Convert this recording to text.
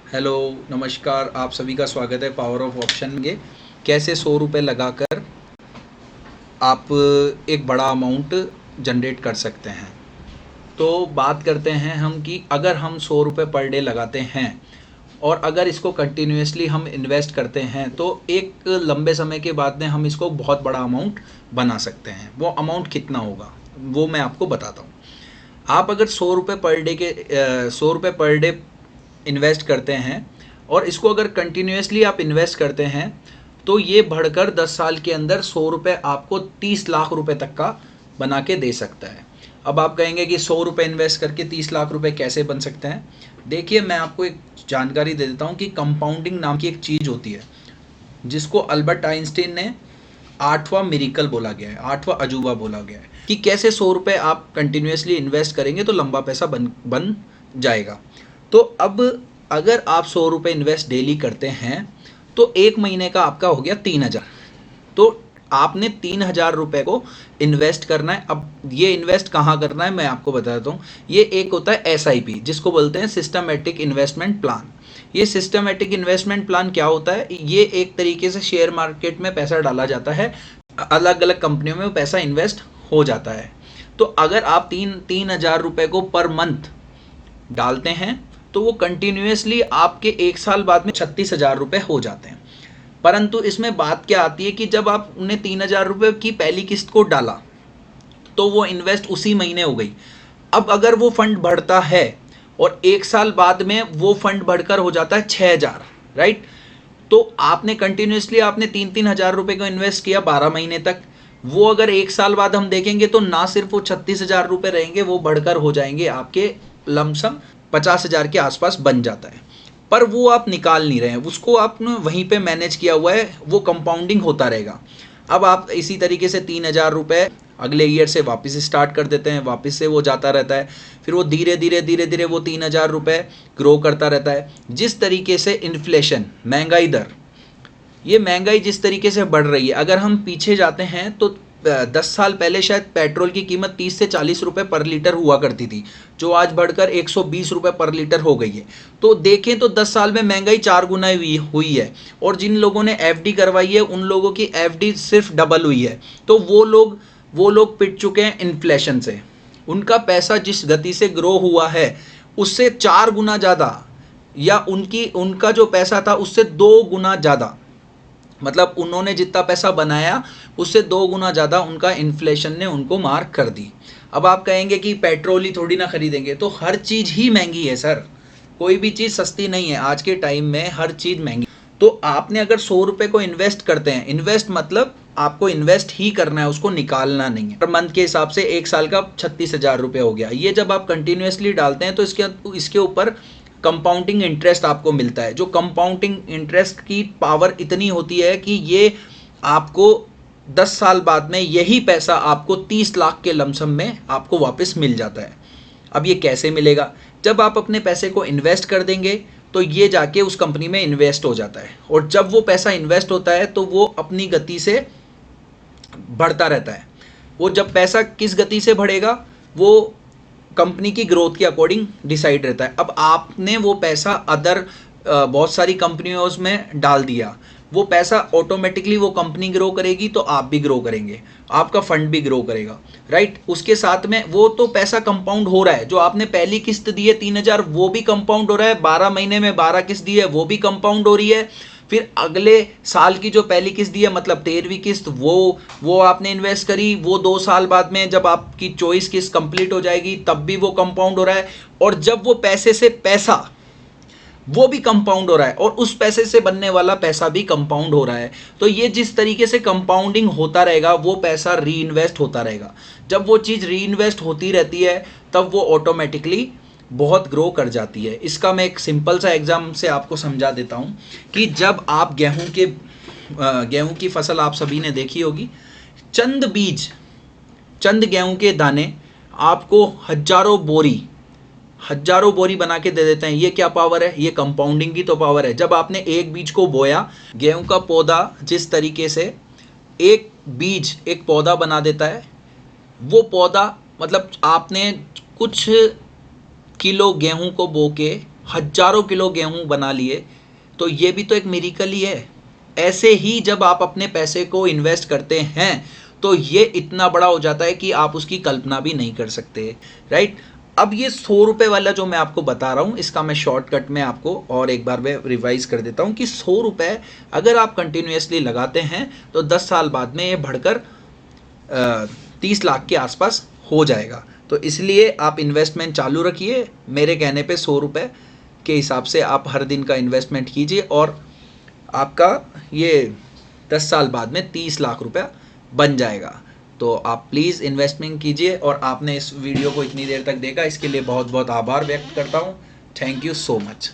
Hello, नमस्कार। आप सभी का स्वागत है पावर ऑफ ऑप्शन में। कैसे 100 रुपये लगाकर आप एक बड़ा अमाउंट जनरेट कर सकते हैं। तो बात करते हैं हम कि अगर हम 100 रुपये पर डे लगाते हैं और अगर इसको कंटिन्यूसली हम इन्वेस्ट करते हैं तो एक लंबे समय के बाद में हम इसको बहुत बड़ा अमाउंट बना सकते हैं। वो अमाउंट कितना होगा वो मैं आपको बताता हूँ। आप अगर 100 रुपये पर डे इन्वेस्ट करते हैं और इसको अगर कंटिन्यूसली आप इन्वेस्ट करते हैं तो ये बढ़कर 10 साल के अंदर 100 रुपये आपको 30 लाख रुपए तक का बना के दे सकता है। अब आप कहेंगे कि 100 रुपये इन्वेस्ट करके 30 लाख रुपए कैसे बन सकते हैं। देखिए, मैं आपको एक जानकारी दे देता हूँ कि कंपाउंडिंग नाम की एक चीज़ होती है जिसको अल्बर्ट आइंस्टीन ने 8वां मिरेकल बोला गया है, 8वां अजूबा बोला गया है कि कैसे 100 रुपये आप कंटिन्यूसली इन्वेस्ट करेंगे तो लंबा पैसा बन जाएगा। तो अब अगर आप 100 रुपये इन्वेस्ट डेली करते हैं तो एक महीने का आपका हो गया 3,000। तो आपने 3,000 रुपये को इन्वेस्ट करना है। अब ये इन्वेस्ट कहाँ करना है मैं आपको बताता हूँ। ये एक होता है SIP जिसको बोलते हैं सिस्टमेटिक इन्वेस्टमेंट प्लान। ये सिस्टमेटिक इन्वेस्टमेंट प्लान क्या होता है? ये एक तरीके से शेयर मार्केट में पैसा डाला जाता है, अलग अलग कंपनियों में पैसा इन्वेस्ट हो जाता है। तो अगर आप 3,000 रुपये को पर मंथ डालते हैं तो वो कंटिन्यूसली आपके एक साल बाद में 36,000 रुपये हो जाते हैं। परंतु इसमें बात क्या आती है कि जब आपने 3,000 रुपये की पहली किस्त को डाला तो वो इन्वेस्ट उसी महीने हो गई। अब अगर वो फंड बढ़ता है और एक साल बाद में वो फंड बढ़कर हो जाता है 6,000, राइट? तो आपने कंटिन्यूसली आपने 3,000 रुपये को इन्वेस्ट किया 12 महीने तक। वो अगर एक साल बाद हम देखेंगे तो ना सिर्फ वो 36,000 रुपये रहेंगे, वो बढ़कर हो जाएंगे आपके लमसम 50,000 के आसपास बन जाता है। पर वो आप निकाल नहीं रहे हैं, उसको आपने वहीं पे मैनेज किया हुआ है, वो कंपाउंडिंग होता रहेगा। अब आप इसी तरीके से 3,000 रुपये अगले ईयर से वापस स्टार्ट कर देते हैं, वापस से वो जाता रहता है। फिर वो धीरे धीरे धीरे धीरे वो 3,000 रुपये ग्रो करता रहता है। जिस तरीके से इन्फ्लेशन, महंगाई दर, ये महंगाई जिस तरीके से बढ़ रही है, अगर हम पीछे जाते हैं तो 10 साल पहले शायद पेट्रोल की कीमत 30 से 40 रुपये पर लीटर हुआ करती थी, जो आज बढ़कर 120 रुपये पर लीटर हो गई है। तो देखें तो 10 साल में महंगाई 4 गुना हुई है। और जिन लोगों ने FD करवाई है उन लोगों की FD सिर्फ डबल हुई है। तो वो लोग पिट चुके हैं इन्फ्लेशन से। उनका पैसा जिस गति से ग्रो हुआ है उससे 4 गुना ज़्यादा, या उनका जो पैसा था उससे 2 गुना ज़्यादा, मतलब उन्होंने जितना पैसा बनाया उससे 2 गुना ज़्यादा उनका इन्फ्लेशन ने उनको मार कर दी। अब आप कहेंगे कि पेट्रोल ही थोड़ी ना खरीदेंगे, तो हर चीज़ ही महंगी है सर। कोई भी चीज़ सस्ती नहीं है, आज के टाइम में हर चीज़ महंगी। तो आपने अगर 100 रुपये को इन्वेस्ट करते हैं, इन्वेस्ट मतलब आपको इन्वेस्ट ही करना है, उसको निकालना नहीं है। पर मंथ के हिसाब से एक साल का 36,000 रुपये हो गया। ये जब आप कंटिन्यूसली डालते हैं तो इसके ऊपर कंपाउंडिंग इंटरेस्ट आपको मिलता है। जो कंपाउंडिंग इंटरेस्ट की पावर इतनी होती है कि ये आपको 10 साल बाद में यही पैसा आपको 30 लाख के लमसम में आपको वापस मिल जाता है। अब ये कैसे मिलेगा? जब आप अपने पैसे को इन्वेस्ट कर देंगे तो ये जाके उस कंपनी में इन्वेस्ट हो जाता है, और जब वो पैसा इन्वेस्ट होता है तो वो अपनी गति से बढ़ता रहता है। वो जब पैसा किस गति से बढ़ेगा वो कंपनी की ग्रोथ के अकॉर्डिंग डिसाइड रहता है। अब आपने वो पैसा अदर बहुत सारी कंपनियों में डाल दिया, वो पैसा ऑटोमेटिकली वो कंपनी ग्रो करेगी तो आप भी ग्रो करेंगे, आपका फंड भी ग्रो करेगा, राइट? उसके साथ में वो तो पैसा कंपाउंड हो रहा है। जो आपने पहली किस्त दी है 3,000, वो भी कंपाउंड हो रहा है। 12 महीने में 12 किस्त दी है, वो भी कंपाउंड हो रही है। फिर अगले साल की जो पहली किस्त दी है, मतलब 13वीं किस्त, वो आपने इन्वेस्ट करी, वो 2 साल बाद में जब आपकी 24 किस्त कंप्लीट हो जाएगी तब भी वो कंपाउंड हो रहा है। और जब वो पैसे से पैसा, वो भी कंपाउंड हो रहा है, और उस पैसे से बनने वाला पैसा भी कंपाउंड हो रहा है। तो ये जिस तरीके से कंपाउंडिंग होता रहेगा वो पैसा री इन्वेस्ट होता रहेगा। जब वो चीज़ री इन्वेस्ट होती रहती है तब वो ऑटोमेटिकली बहुत ग्रो कर जाती है। इसका मैं एक सिंपल सा एग्जाम से आपको समझा देता हूँ कि जब आप गेहूं की फसल आप सभी ने देखी होगी, चंद गेहूं के दाने आपको हजारों बोरी बना के दे देते हैं। ये क्या पावर है? ये कंपाउंडिंग की तो पावर है। जब आपने एक बीज को बोया, गेहूं का पौधा जिस तरीके से एक बीज एक पौधा बना देता है, वो पौधा मतलब आपने कुछ किलो गेहूं को बो के हजारों किलो गेहूं बना लिए, तो ये भी तो एक मिरेकल ही है। ऐसे ही जब आप अपने पैसे को इन्वेस्ट करते हैं तो ये इतना बड़ा हो जाता है कि आप उसकी कल्पना भी नहीं कर सकते, राइट। अब ये 100 रुपये वाला जो मैं आपको बता रहा हूँ, इसका मैं शॉर्टकट में आपको और एक बार मैं रिवाइज कर देता हूँ कि 100 रुपये अगर आप कंटिन्यूसली लगाते हैं तो 10 साल बाद में ये बढ़कर 30 लाख के आसपास हो जाएगा। तो इसलिए आप इन्वेस्टमेंट चालू रखिए, मेरे कहने पे 100 रुपये के हिसाब से आप हर दिन का इन्वेस्टमेंट कीजिए और आपका ये 10 साल बाद में 30 लाख रुपया बन जाएगा। तो आप प्लीज़ इन्वेस्टमेंट कीजिए। और आपने इस वीडियो को इतनी देर तक देखा, इसके लिए बहुत बहुत आभार व्यक्त करता हूँ। Thank you so much.